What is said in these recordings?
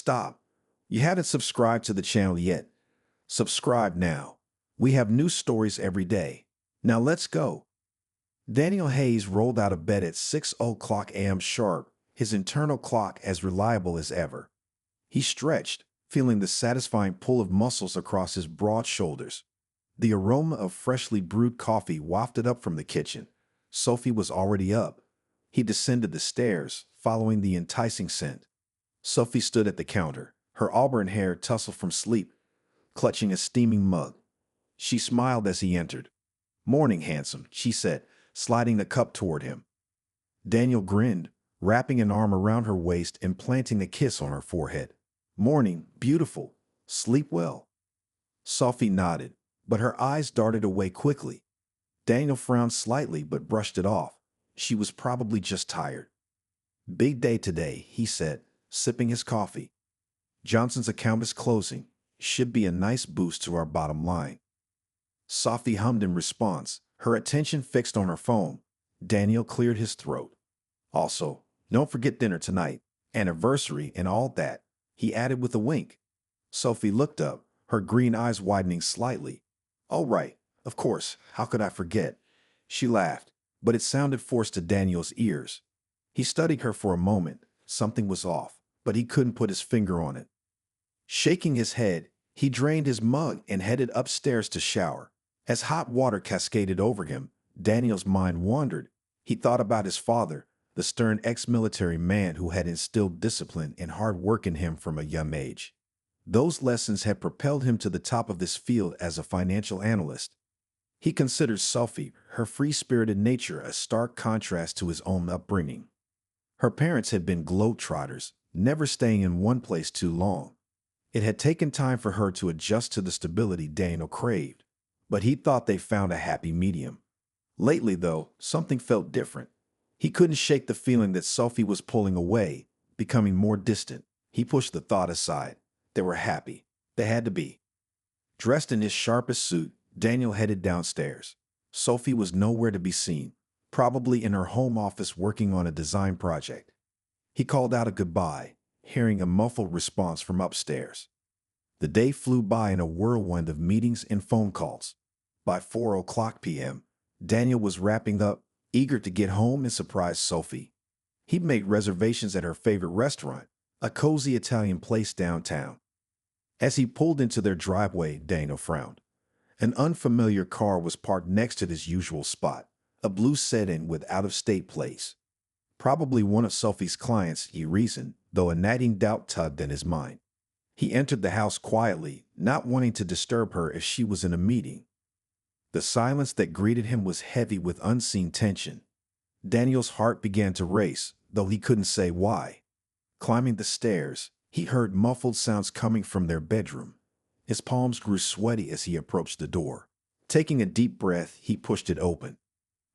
Stop. You haven't subscribed to the channel yet. Subscribe now. We have new stories every day. Now let's go. Daniel Hayes rolled out of bed at 6:00 a.m. sharp, his internal clock as reliable as ever. He stretched, feeling the satisfying pull of muscles across his broad shoulders. The aroma of freshly brewed coffee wafted up from the kitchen. Sophie was already up. He descended the stairs, following the enticing scent. Sophie stood at the counter, her auburn hair tousled from sleep, clutching a steaming mug. She smiled as he entered. "Morning, handsome," she said, sliding the cup toward him. Daniel grinned, wrapping an arm around her waist and planting a kiss on her forehead. "Morning, beautiful. Sleep well." Sophie nodded, but her eyes darted away quickly. Daniel frowned slightly but brushed it off. She was probably just tired. "Big day today," he said, sipping his coffee. "Johnson's account is closing. Should be a nice boost to our bottom line." Sophie hummed in response, her attention fixed on her phone. Daniel cleared his throat. "Also, don't forget dinner tonight. Anniversary and all that," he added with a wink. Sophie looked up, her green eyes widening slightly. "Oh, right. Of course. How could I forget?" She laughed, but it sounded forced to Daniel's ears. He studied her for a moment. Something was off, but he couldn't put his finger on it. Shaking his head, he drained his mug and headed upstairs to shower. As hot water cascaded over him, Daniel's mind wandered. He thought about his father, the stern ex-military man who had instilled discipline and hard work in him from a young age. Those lessons had propelled him to the top of this field as a financial analyst. He considered Sophie, her free-spirited nature, a stark contrast to his own upbringing. Her parents had been globetrotters, never staying in one place too long. It had taken time for her to adjust to the stability Daniel craved, but he thought they found a happy medium. Lately, though, something felt different. He couldn't shake the feeling that Sophie was pulling away, becoming more distant. He pushed the thought aside. They were happy. They had to be. Dressed in his sharpest suit, Daniel headed downstairs. Sophie was nowhere to be seen, probably in her home office working on a design project. He called out a goodbye, hearing a muffled response from upstairs. The day flew by in a whirlwind of meetings and phone calls. By 4:00 p.m., Daniel was wrapping up, eager to get home and surprise Sophie. He'd made reservations at her favorite restaurant, a cozy Italian place downtown. As he pulled into their driveway, Daniel frowned. An unfamiliar car was parked next to his usual spot, a blue sedan with out-of-state plates. Probably one of Sophie's clients, he reasoned, though a nagging doubt tugged at his mind. He entered the house quietly, not wanting to disturb her if she was in a meeting. The silence that greeted him was heavy with unseen tension. Daniel's heart began to race, though he couldn't say why. Climbing the stairs, he heard muffled sounds coming from their bedroom. His palms grew sweaty as he approached the door. Taking a deep breath, he pushed it open.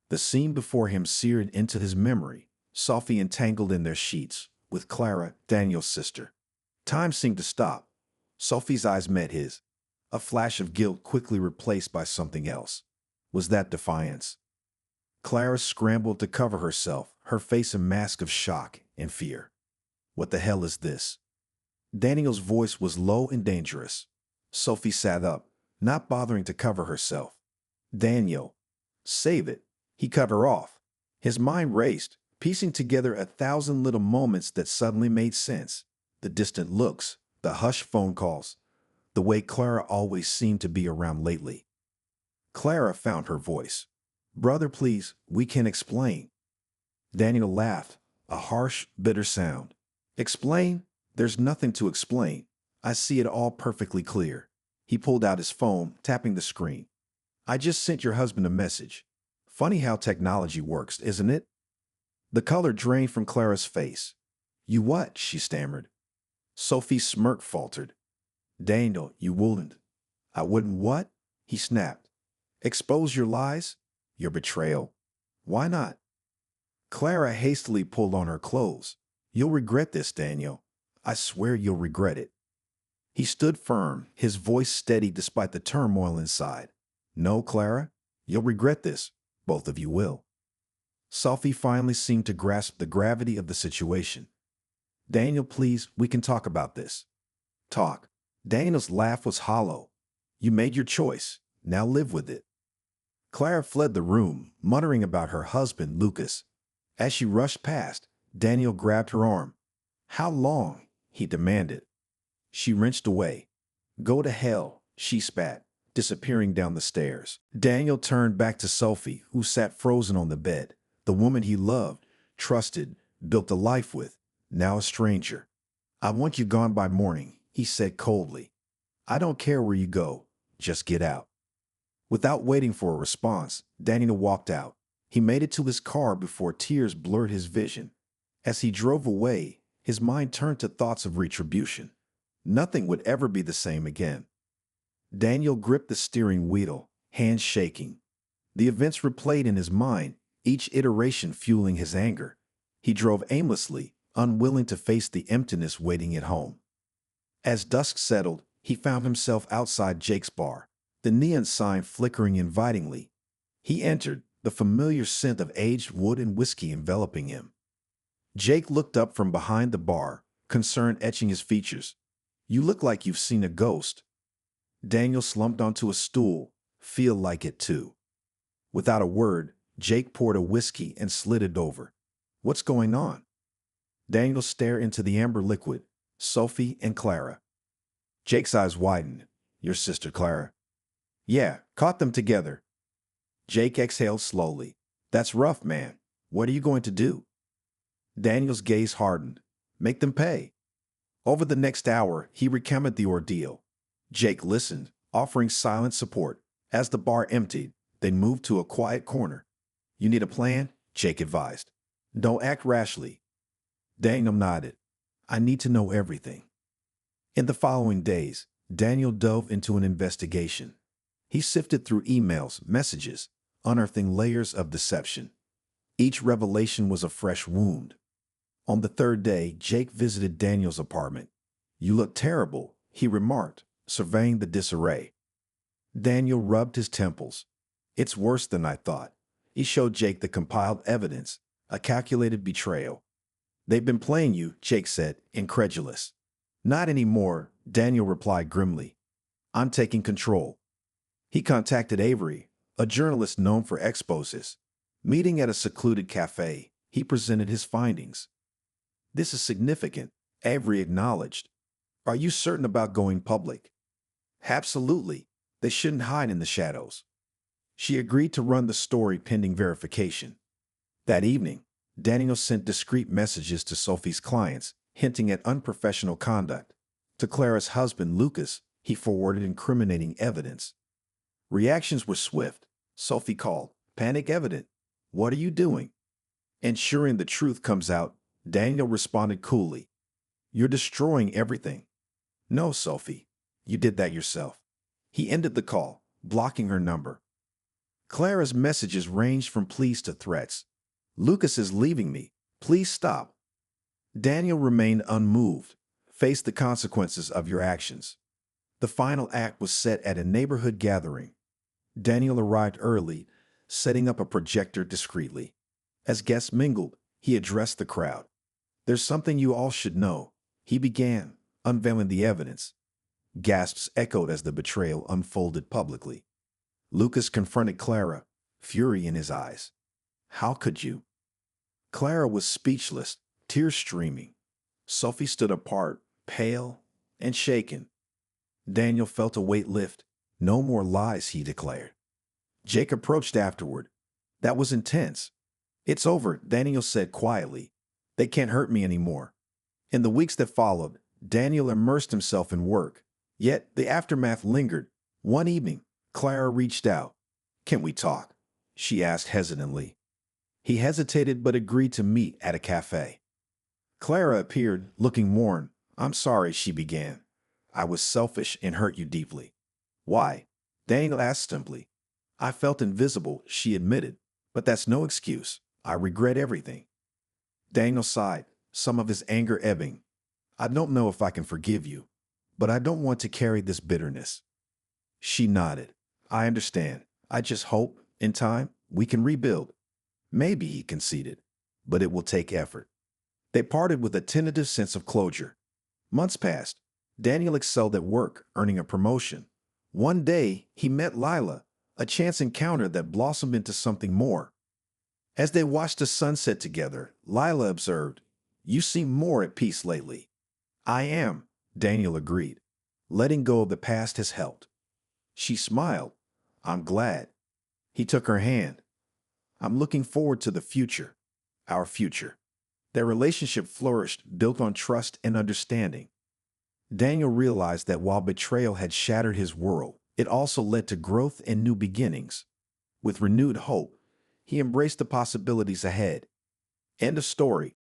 The scene before him seared into his memory, Sophie entangled in their sheets, with Clara, Daniel's sister. Time seemed to stop. Sophie's eyes met his. A flash of guilt quickly replaced by something else. Was that defiance? Clara scrambled to cover herself, her face a mask of shock and fear. "What the hell is this?" Daniel's voice was low and dangerous. Sophie sat up, not bothering to cover herself. "Daniel, save it." He cut her off. His mind raced, piecing together 1,000 little moments that suddenly made sense. The distant looks, the hushed phone calls, the way Clara always seemed to be around lately. Clara found her voice. "Brother, please, we can explain." Daniel laughed, a harsh, bitter sound. "Explain? There's nothing to explain. I see it all perfectly clear." He pulled out his phone, tapping the screen. "I just sent your husband a message. Funny how technology works, isn't it?" The color drained from Clara's face. "You what?" she stammered. Sophie's smirk faltered. "Daniel, you wouldn't." "I wouldn't what?" he snapped. "Expose your lies? Your betrayal? Why not?" Clara hastily pulled on her clothes. "You'll regret this, Daniel. I swear you'll regret it." He stood firm, his voice steady despite the turmoil inside. "No, Clara, you'll regret this. Both of you will." Sophie finally seemed to grasp the gravity of the situation. Daniel, please, we can talk about this. Talk. Daniel's laugh was hollow. You made your choice. Now live with it. Clara fled the room, muttering about her husband, Lucas. As she rushed past, Daniel grabbed her arm. How long? He demanded. She wrenched away. Go to hell, she spat, disappearing down the stairs. Daniel turned back to Sophie, who sat frozen on the bed. The woman he loved, trusted, built a life with, now a stranger. I want you gone by morning, he said coldly. I don't care where you go, just get out. Without waiting for a response, Daniel walked out. He made it to his car before tears blurred his vision. As he drove away, his mind turned to thoughts of retribution. Nothing would ever be the same again. Daniel gripped the steering wheel, hands shaking. The events replayed in his mind, each iteration fueling his anger. He drove aimlessly, unwilling to face the emptiness waiting at home. As dusk settled, he found himself outside Jake's bar, the neon sign flickering invitingly. He entered, the familiar scent of aged wood and whiskey enveloping him. Jake looked up from behind the bar, concern etching his features. You look like you've seen a ghost. Daniel slumped onto a stool. Feel like it too. Without a word, Jake poured a whiskey and slid it over. What's going on? Daniel stared into the amber liquid. Sophie and Clara. Jake's eyes widened. Your sister Clara. Yeah, caught them together. Jake exhaled slowly. That's rough, man. What are you going to do? Daniel's gaze hardened. Make them pay. Over the next hour, he recounted the ordeal. Jake listened, offering silent support. As the bar emptied, they moved to a quiet corner. You need a plan? Jake advised. Don't act rashly. Daniel nodded. I need to know everything. In the following days, Daniel dove into an investigation. He sifted through emails, messages, unearthing layers of deception. Each revelation was a fresh wound. On the third day, Jake visited Daniel's apartment. You look terrible, he remarked, surveying the disarray. Daniel rubbed his temples. It's worse than I thought. He showed Jake the compiled evidence, a calculated betrayal. They've been playing you, Jake said, incredulous. Not anymore, Daniel replied grimly. I'm taking control. He contacted Avery, a journalist known for exposes. Meeting at a secluded cafe, he presented his findings. This is significant, Avery acknowledged. Are you certain about going public? Absolutely. They shouldn't hide in the shadows. She agreed to run the story pending verification. That evening, Daniel sent discreet messages to Sophie's clients, hinting at unprofessional conduct. To Clara's husband, Lucas, he forwarded incriminating evidence. Reactions were swift. Sophie called. Panic evident. What are you doing? Ensuring the truth comes out, Daniel responded coolly. You're destroying everything. No, Sophie. You did that yourself. He ended the call, blocking her number. Clara's messages ranged from pleas to threats. Lucas is leaving me. Please stop. Daniel remained unmoved. Face the consequences of your actions. The final act was set at a neighborhood gathering. Daniel arrived early, setting up a projector discreetly. As guests mingled, he addressed the crowd. There's something you all should know, he began, unveiling the evidence. Gasps echoed as the betrayal unfolded publicly. Lucas confronted Clara, fury in his eyes. How could you? Clara was speechless, tears streaming. Sophie stood apart, pale and shaken. Daniel felt a weight lift. No more lies, he declared. Jake approached afterward. That was intense. It's over, Daniel said quietly. They can't hurt me anymore. In the weeks that followed, Daniel immersed himself in work. Yet the aftermath lingered. One evening, Clara reached out. Can we talk? She asked hesitantly. He hesitated but agreed to meet at a cafe. Clara appeared, looking worn. I'm sorry, she began. I was selfish and hurt you deeply. Why? Daniel asked simply. I felt invisible, she admitted. But that's no excuse. I regret everything. Daniel sighed, some of his anger ebbing. I don't know if I can forgive you, but I don't want to carry this bitterness. She nodded. I understand. I just hope, in time, we can rebuild. Maybe, he conceded, but it will take effort. They parted with a tentative sense of closure. Months passed. Daniel excelled at work, earning a promotion. One day, he met Lila, a chance encounter that blossomed into something more. As they watched the sunset together, Lila observed, "You seem more at peace lately." "I am," Daniel agreed. "Letting go of the past has helped." She smiled. "I'm glad." He took her hand. "I'm looking forward to the future, our future." Their relationship flourished, built on trust and understanding. Daniel realized that while betrayal had shattered his world, it also led to growth and new beginnings. With renewed hope, he embraced the possibilities ahead. End of story.